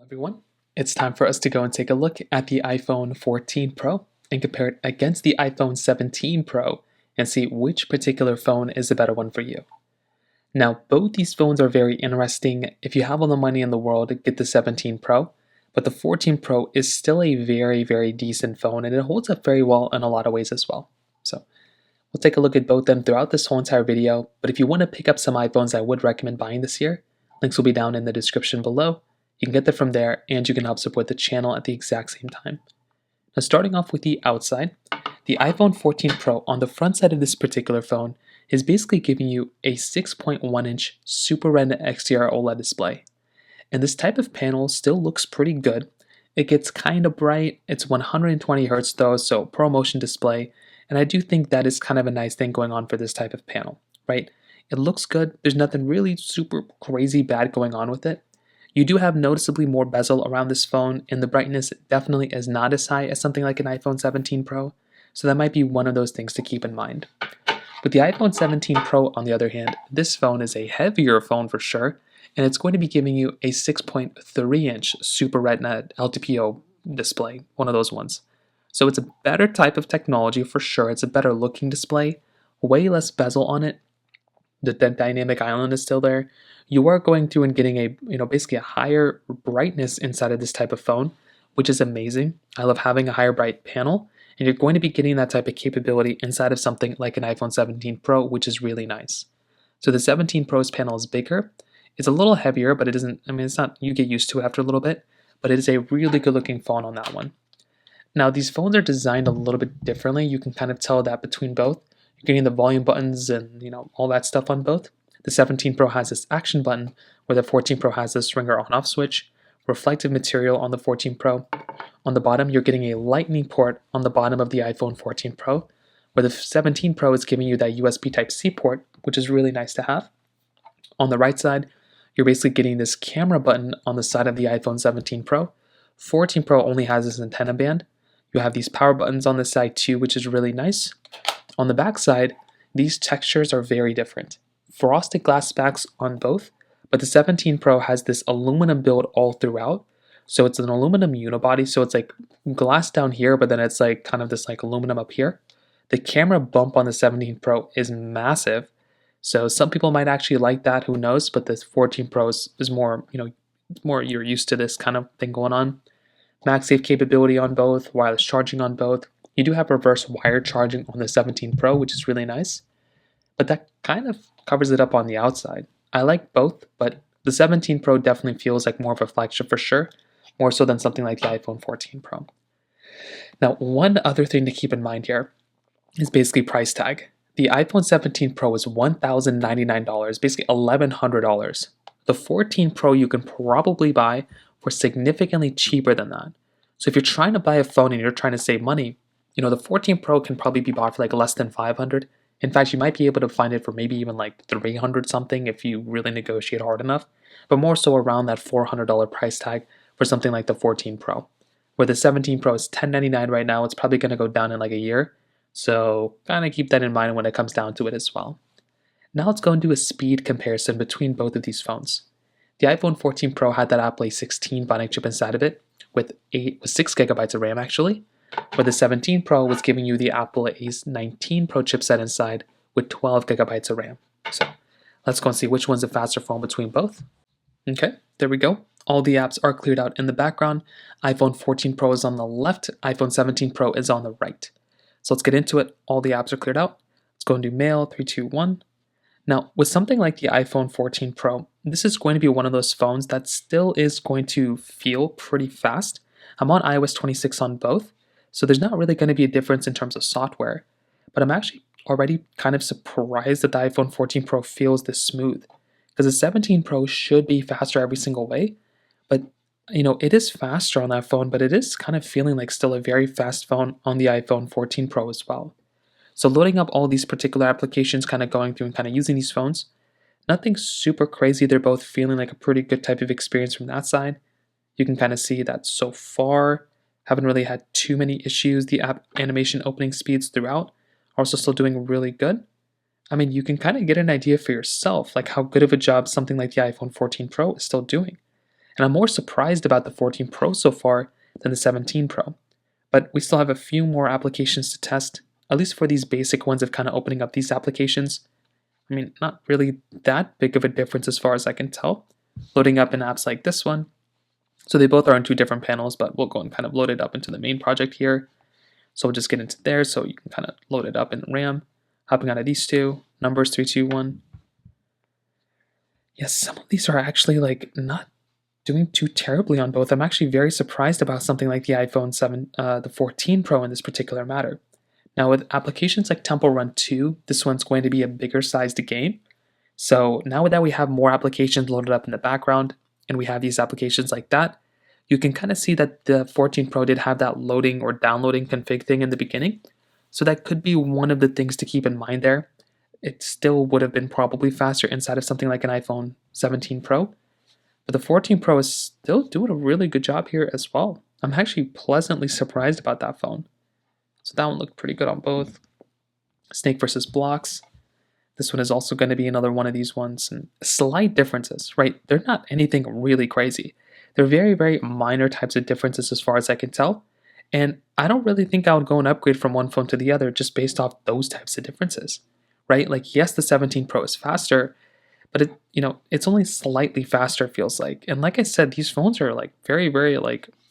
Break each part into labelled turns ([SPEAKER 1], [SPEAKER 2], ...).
[SPEAKER 1] Everyone, it's time for us to go and take a look at the iPhone 14 Pro and compare it against the iPhone 17 Pro and see which particular phone is the better one for you. Now, both these phones are very interesting. If you have all the money in the world, get the 17 Pro, but the 14 Pro is still a very decent phone and it holds up very well in a lot of ways as well. So, we'll take a look at both of them throughout this whole entire video, but if you want to pick up some iPhones I would recommend buying this year, links will be down in the description below. You can get that from there, and you can help support the channel at the exact same time. Now, starting off with the outside, the iPhone 14 Pro on the front side of this particular phone is basically giving you a 6.1-inch Super Retina XDR OLED display. And this type of panel still looks pretty good. It gets kind of bright. It's 120 Hz though, so ProMotion display. And I do think that is kind of a nice thing going on for this type of panel, right? It looks good. There's nothing really super crazy bad going on with it. You do have noticeably more bezel around this phone, and the brightness definitely is not as high as something like an iPhone 17 Pro, so that might be one of those things to keep in mind. With the iPhone 17 Pro, on the other hand, this phone is a heavier phone for sure, and it's going to be giving you a 6.3-inch Super Retina LTPO display, one of those ones. So it's a better type of technology for sure. It's a better looking display, way less bezel on it. The dynamic island is still there. You are going through and getting a, basically a higher brightness inside of this type of phone, which is amazing. I love having a higher bright panel, and you're going to be getting that type of capability inside of something like an iPhone 17 Pro, which is really nice. So the 17 Pro's panel is bigger. It's a little heavier, but it doesn't, it's not, you get used to it after a little bit, but it is a really good looking phone on that one. Now, these phones are designed a little bit differently. You can kind of tell that between both. You're getting the volume buttons and, all that stuff on both. The 17 Pro has this action button, where the 14 Pro has this ringer on-off switch, reflective material on the 14 Pro. On the bottom, you're getting a lightning port on the bottom of the iPhone 14 Pro, where the 17 Pro is giving you that USB Type-C port, which is really nice to have. On the right side, you're basically getting this camera button on the side of the iPhone 17 Pro. 14 Pro only has this antenna band. You have these power buttons on the side too, which is really nice. On the back side, these textures are very different. Frosted glass backs on both, but the 17 Pro has this aluminum build all throughout. So it's an aluminum unibody, so it's like glass down here, but then it's like kind of this like aluminum up here. The camera bump on the 17 Pro is massive. So some people might actually like that, who knows, but the 14 Pro is more, more you're used to this kind of thing going on. MagSafe capability on both, wireless charging on both. You do have reverse wire charging on the 17 Pro, which is really nice. But that kind of covers it up on the outside. I like both, but the 17 Pro definitely feels like more of a flagship for sure, more so than something like the iPhone 14 Pro. Now, one other thing to keep in mind here is basically price tag. The iPhone 17 Pro is $1,099, basically $1,100. The 14 Pro you can probably buy for significantly cheaper than that. So if you're trying to buy a phone and you're trying to save money, the 14 Pro can probably be bought for like less than $500. In fact, you might be able to find it for maybe even like $300 something if you really negotiate hard enough, but more so around that $400 price tag for something like the 14 Pro. Where the 17 Pro is $1,099 right now, it's probably going to go down in like a year. So kind of keep that in mind when it comes down to it as well. Now let's go and do a speed comparison between both of these phones. The iPhone 14 Pro had that Apple A16 Bionic chip inside of it with 6 gigabytes of RAM actually, where the 17 Pro was giving you the Apple A19 Pro chipset inside with 12 gigabytes of RAM. So let's go and see which one's a faster phone between both. Okay, there we go. All the apps are cleared out in the background. iPhone 14 Pro is on the left, iPhone 17 Pro is on the right. So let's get into it. All the apps are cleared out. Let's go and do mail, 3, 2, 1. Now, with something like the iPhone 14 Pro, this is going to be one of those phones that still is going to feel pretty fast. I'm on iOS 26 on both, so there's not really going to be a difference in terms of software. But I'm actually already kind of surprised that the iPhone 14 Pro feels this smooth, because the 17 Pro should be faster every single way. But, it is faster on that phone, but it is kind of feeling like still a very fast phone on the iPhone 14 Pro as well. So loading up all these particular applications, kind of going through and kind of using these phones, nothing super crazy. They're both feeling like a pretty good type of experience from that side. You can kind of see that so far, haven't really had too many issues. The app animation opening speeds throughout are also still doing really good. You can kind of get an idea for yourself, like how good of a job something like the iPhone 14 Pro is still doing. And I'm more surprised about the 14 Pro so far than the 17 Pro. But we still have a few more applications to test, at least for these basic ones of kind of opening up these applications. I mean, not really that big of a difference as far as I can tell. Loading up in apps like this one. So they both are on two different panels, but we'll go and kind of load it up into the main project here. So we'll just get into there so you can kind of load it up in RAM. Hopping out of these two, numbers 321. Yes, some of these are actually like not doing too terribly on both. I'm actually very surprised about something like the iPhone 7, the 14 Pro in this particular matter. Now with applications like Temple Run 2, this one's going to be a bigger sized game. So now that we have more applications loaded up in the background, and we have these applications like that, you can kind of see that the 14 Pro did have that loading or downloading config thing in the beginning. So that could be one of the things to keep in mind there. It still would have been probably faster inside of something like an iPhone 17 Pro. But the 14 Pro is still doing a really good job here as well. I'm actually pleasantly surprised about that phone. So that one looked pretty good on both. Snake versus blocks. This one is also going to be another one of these ones. And slight differences, right? They're not anything really crazy. They're very, very minor types of differences as far as I can tell. And I don't really think I would go and upgrade from one phone to the other just based off those types of differences, right? Like, yes, the 17 Pro is faster, but it's only slightly faster, it feels like. And like I said, these phones are like very, very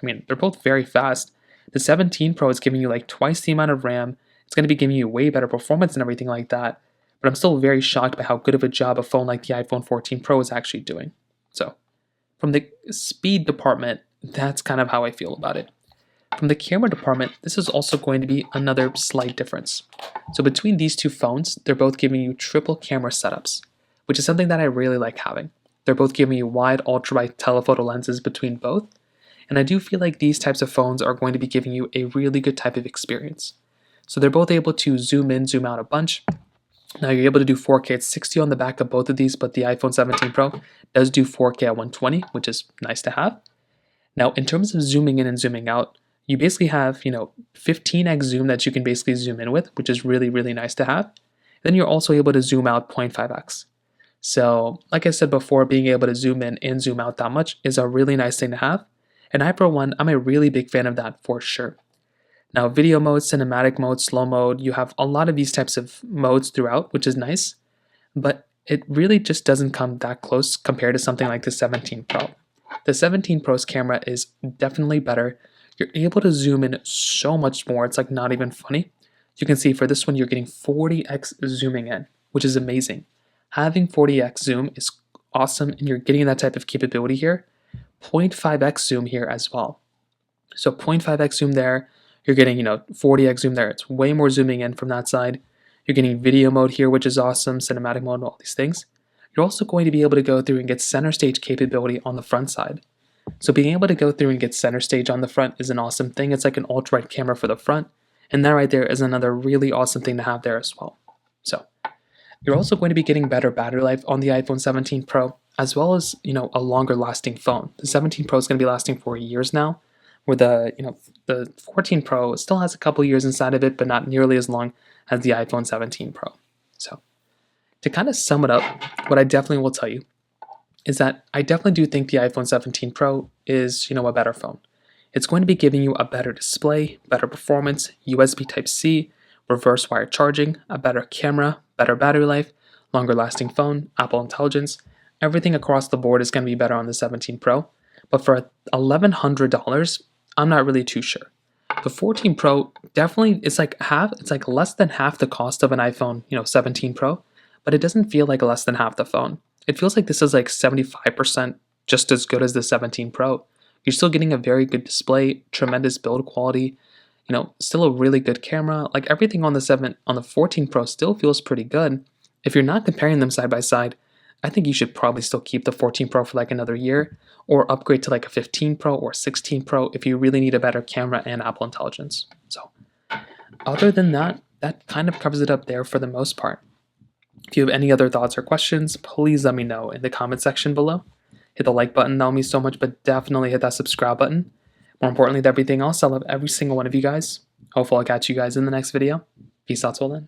[SPEAKER 1] they're both very fast. The 17 Pro is giving you like twice the amount of RAM. It's going to be giving you way better performance and everything like that. But I'm still very shocked by how good of a job a phone like the iPhone 14 Pro is actually doing. So from the speed department, that's kind of how I feel about it. From the camera department, this is also going to be another slight difference. So between these two phones, they're both giving you triple camera setups, which is something that I really like having. They're both giving you wide ultra-wide telephoto lenses between both, and I do feel like these types of phones are going to be giving you a really good type of experience. So they're both able to zoom in, zoom out a bunch. Now you're able to do 4K at 60 on the back of both of these, but the iPhone 17 Pro does do 4K at 120, which is nice to have. Now in terms of zooming in and zooming out, you basically have 15x zoom that you can basically zoom in with, which is really, really nice to have. Then you're also able to zoom out 0.5x. So like I said before, being able to zoom in and zoom out that much is a really nice thing to have. And I, for one, I'm a really big fan of that for sure. Now, video mode, cinematic mode, slow mode, you have a lot of these types of modes throughout, which is nice, but it really just doesn't come that close compared to something like the 17 Pro. The 17 Pro's camera is definitely better. You're able to zoom in so much more, it's like not even funny. You can see for this one, you're getting 40x zooming in, which is amazing. Having 40x zoom is awesome, and you're getting that type of capability here. 0.5x zoom here as well. So 0.5x zoom there, you're getting 40x zoom there. It's way more zooming in from that side. You're getting video mode here, which is awesome, cinematic mode, all these things. You're also going to be able to go through and get center stage capability on the front side. So being able to go through and get center stage on the front is an awesome thing. It's like an ultra-wide camera for the front, and that right there is another really awesome thing to have there as well. So you're also going to be getting better battery life on the iPhone 17 Pro, as well as a longer lasting phone. The 17 Pro is going to be lasting for years now, where the 14 Pro still has a couple years inside of it, but not nearly as long as the iPhone 17 Pro. So to kind of sum it up, what I definitely will tell you is that I definitely do think the iPhone 17 Pro is a better phone. It's going to be giving you a better display, better performance, USB Type-C, reverse wire charging, a better camera, better battery life, longer lasting phone, Apple Intelligence. Everything across the board is going to be better on the 17 Pro. But for $1,100, I'm not really too sure. The 14 Pro definitely it's like less than half the cost of an iPhone 17 Pro, but it doesn't feel like less than half the phone. It feels like this is like 75% just as good as the 17 Pro. You're still getting a very good display, tremendous build quality, still a really good camera. Like everything on the 14 Pro still feels pretty good. If you're not comparing them side by side, I think you should probably still keep the 14 Pro for like another year, or upgrade to like a 15 Pro or 16 Pro if you really need a better camera and Apple Intelligence. So other than that, that kind of covers it up there for the most part. If you have any other thoughts or questions, please let me know in the comment section below. Hit the like button, that'll mean so much, but definitely hit that subscribe button. More importantly than everything else, I love every single one of you guys. Hopefully I'll catch you guys in the next video. Peace out till then.